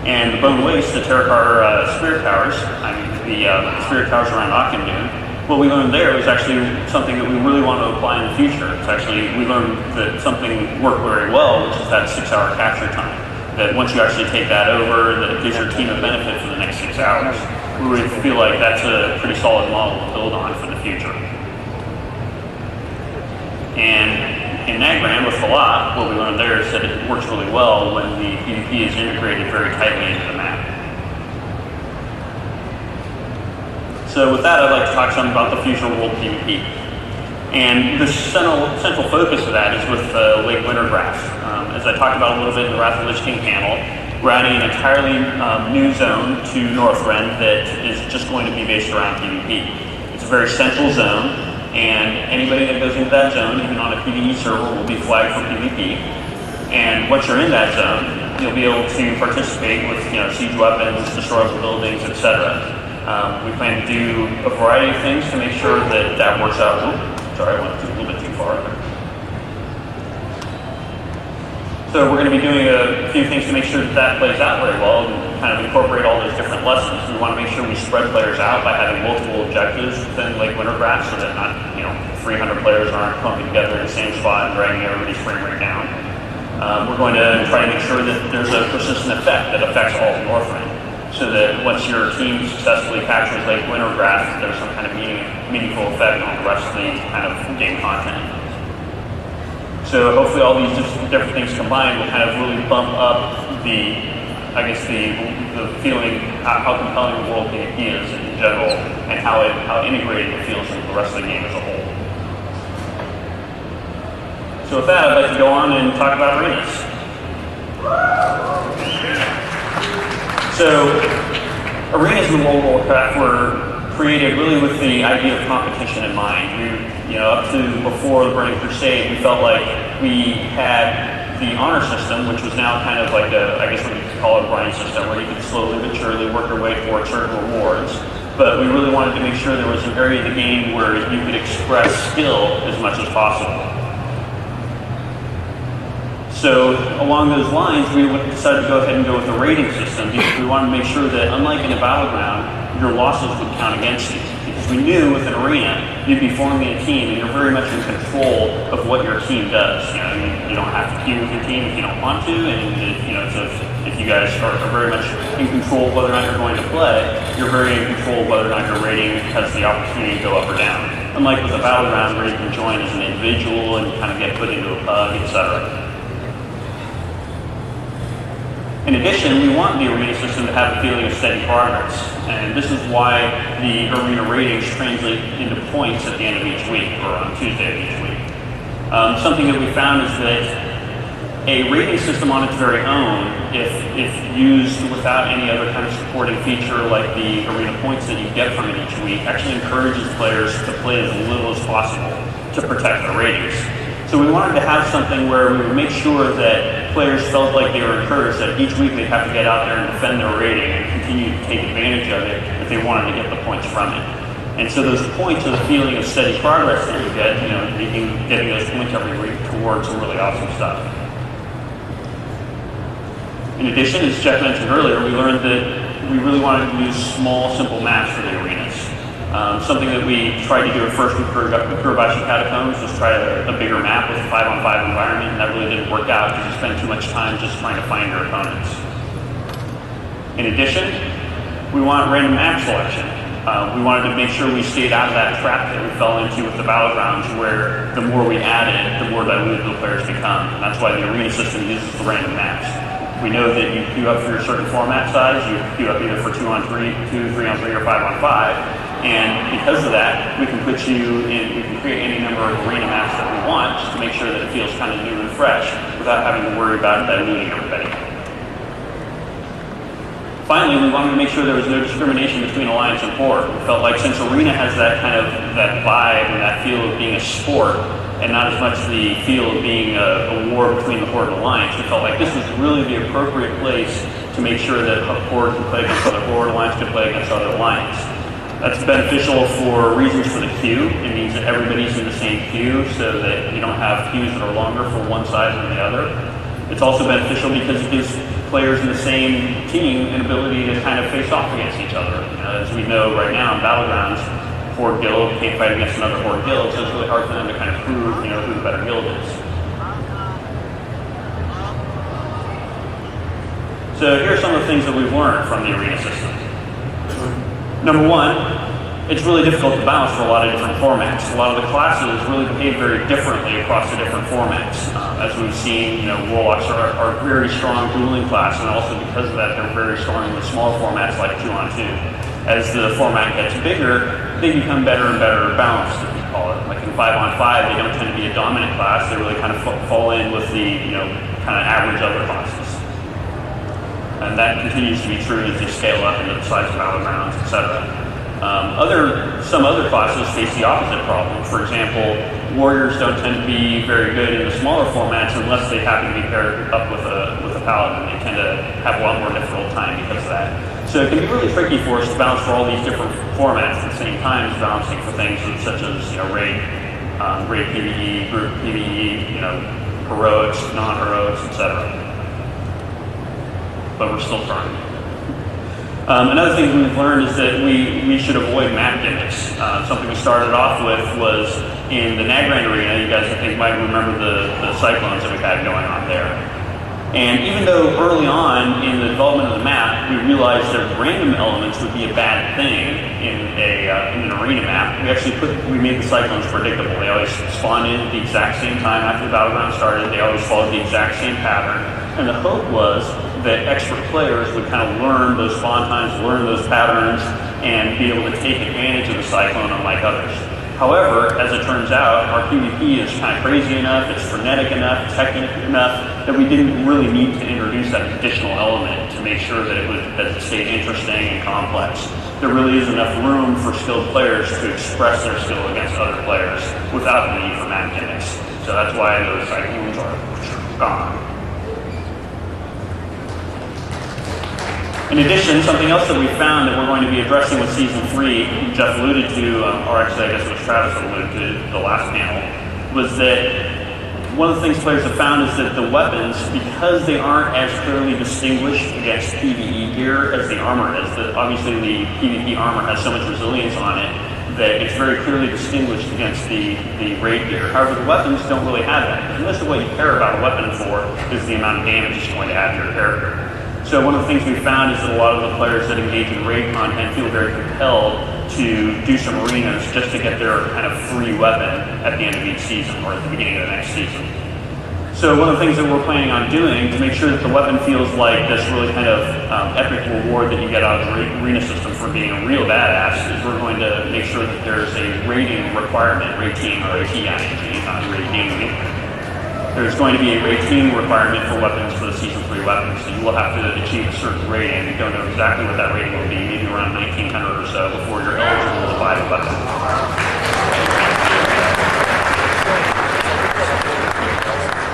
And the bone waste, the Terracar spirit towers, the spirit towers around Ockendune, what we learned there was actually something that we really want to apply in the future. It's actually, we learned that something worked very well, which is that 6-hour capture time. That once you actually take that over, that it gives your team a benefit for the next 6 hours. We would feel like that's a pretty solid model to build on for the future. And in Nagram with Falat, what we learned there is that it works really well when the PvP is integrated very tightly into the map. So with that, I'd like to talk some about the future world PvP. And the central focus of that is with Lake Wintergrass. As I talked about a little bit in the Wrath of the Lich King panel, we're adding an entirely new zone to Northrend that is just going to be based around PvP. It's a very central zone, and anybody that goes into that zone, even on a PvE server, will be flagged for PvP. And once you're in that zone, you'll be able to participate with siege weapons, destroyable buildings, etc. We plan to do a variety of things to make sure that that works out. Oops, sorry, I went a little bit too far. So we're going to be doing a few things to make sure that that plays out very well and kind of incorporate all those different lessons. We want to make sure we spread players out by having multiple objectives within Lake Wintergrass so that not 300 players aren't clumping together in the same spot and dragging everybody's frame rate down. We're going to try to make sure that there's a persistent effect that affects all of Northrend, so that once your team successfully captures Lake Wintergrass, there's some kind of meaningful effect on the rest of the kind of game content. So hopefully all these different things combined will kind of really bump up the feeling, how compelling the world PvP is in general, and how integrated it feels into the rest of the game as a whole. So with that, I'd like to go on and talk about arenas. So, arenas in World of Warcraft were created really with the idea of competition in mind. Up to before the Burning Crusade, we felt like we had the honor system, which was now kind of like I guess what you could call a grind system, where you could slowly but surely work your way towards certain rewards. But we really wanted to make sure there was an area of the game where you could express skill as much as possible. So along those lines, we decided to go ahead and go with the rating system because we wanted to make sure that, unlike in a battleground, your losses would count against you. Because we knew with an arena, you'd be forming a team and you're very much in control of what your team does. You don't have to queue with your team if you don't want to, and if you guys are very much in control of whether or not you're going to play, you're very in control of whether or not your rating has the opportunity to go up or down. Unlike with a battleground where you can join as an individual and kind of get put into a pug, etc. In addition, we want the arena system to have a feeling of steady progress, and this is why the arena ratings translate into points at the end of each week, or on Tuesday of each week. Something that we found is that a rating system on its very own, if used without any other kind of supporting feature like the arena points that you get from it each week, actually encourages players to play as little as possible to protect their ratings. So we wanted to have something where we would make sure that players felt like they were encouraged that each week they'd have to get out there and defend their rating and continue to take advantage of it if they wanted to get the points from it. And so those points are the feeling of steady progress that you get, getting those points every week towards some really awesome stuff. In addition, as Jeff mentioned earlier, we learned that we really wanted to use small, simple maps for the arenas. Something that we tried to do at first with Kurobashi Catacombs was try a bigger map with a 5-on-5 environment, and that really didn't work out because you spend too much time just trying to find your opponents. In addition, we want random map selection. We wanted to make sure we stayed out of that trap that we fell into with the battlegrounds, where the more we added, the more diluted the players become. And that's why the arena system uses the random maps. We know that you queue up for a certain format size, you queue up either for 2-on-3, 3-on-3, or 5-on-5. And because of that, we can put you in, we can create any number of arena maps that we want just to make sure that it feels kind of new and fresh without having to worry about diluting everybody. Finally, we wanted to make sure there was no discrimination between Alliance and Horde. We felt like since Arena has that kind of that vibe and that feel of being a sport and not as much the feel of being a war between the Horde and Alliance, we felt like this was really the appropriate place to make sure that Horde can play against other Horde, Alliance can play against other Alliance. That's beneficial for reasons for the queue. It means that everybody's in the same queue so that you don't have queues that are longer for one side than the other. It's also beneficial because it gives players in the same team an ability to kind of face off against each other. As we know right now in Battlegrounds, Horde Guild can't fight against another Horde Guild, so it's really hard for them to kind of prove, who the better guild is. So here are some of the things that we've learned from the arena system. Number one, it's really difficult to balance for a lot of different formats. A lot of the classes really behave very differently across the different formats. As we've seen, Warlocks are very strong dueling class, and also because of that, they're very strong in the smaller formats like 2-on-2. As the format gets bigger, they become better and better balanced, as we call it. Like in 5-on-5, they don't tend to be a dominant class. They really kind of fall in with the, kind of average other classes. And that continues to be true as they scale up into the size of Battlegrounds, etc. Some other classes face the opposite problem. For example, warriors don't tend to be very good in the smaller formats unless they happen to be paired up with a paladin. They tend to have a lot more difficult time because of that. So it can be really tricky for us to balance for all these different formats at the same time as balancing for things such as raid PvE, group PvE, heroics, non-heroics, etc. But we're still trying. Another thing we've learned is that we should avoid map gimmicks. Something we started off with was in the Nagrand Arena. You guys, I think, might remember the cyclones that we had going on there. And even though early on in the development of the map, we realized that random elements would be a bad thing in an arena map, we made the cyclones predictable. They always spawned in at the exact same time after the battleground started. They always followed the exact same pattern. And the hope was that expert players would kind of learn those spawn times, learn those patterns, and be able to take advantage of the cyclone unlike others. However, as it turns out, our PvP is kind of crazy enough, it's frenetic enough, technical enough, that we didn't really need to introduce that additional element to make sure that it stayed interesting and complex. There really is enough room for skilled players to express their skill against other players without the need for map gimmicks. So that's why those cyclones are gone. In addition, something else that we found that we're going to be addressing with Season 3, Jeff alluded to, or actually I guess it was Travis that alluded to the last panel, was that one of the things players have found is that the weapons, because they aren't as clearly distinguished against PvE gear as the armor is, that obviously the PvP armor has so much resilience on it that it's very clearly distinguished against the raid gear. However, the weapons don't really have that. And most of what you care about a weapon for is the amount of damage it's going to add to your character. So one of the things we found is that a lot of the players that engage in raid content feel very compelled to do some arenas just to get their kind of free weapon at the end of each season or at the beginning of the next season. So one of the things that we're planning on doing to make sure that the weapon feels like this really kind of epic reward that you get out of the arena system for being a real badass is we're going to make sure that there's a rating requirement, rating or AT, not rating. There's going to be a rating requirement for weapons for the Season 3 weapons. So you will have to achieve a certain rating. We don't know exactly what that rating will be, maybe around 1900 or so before you're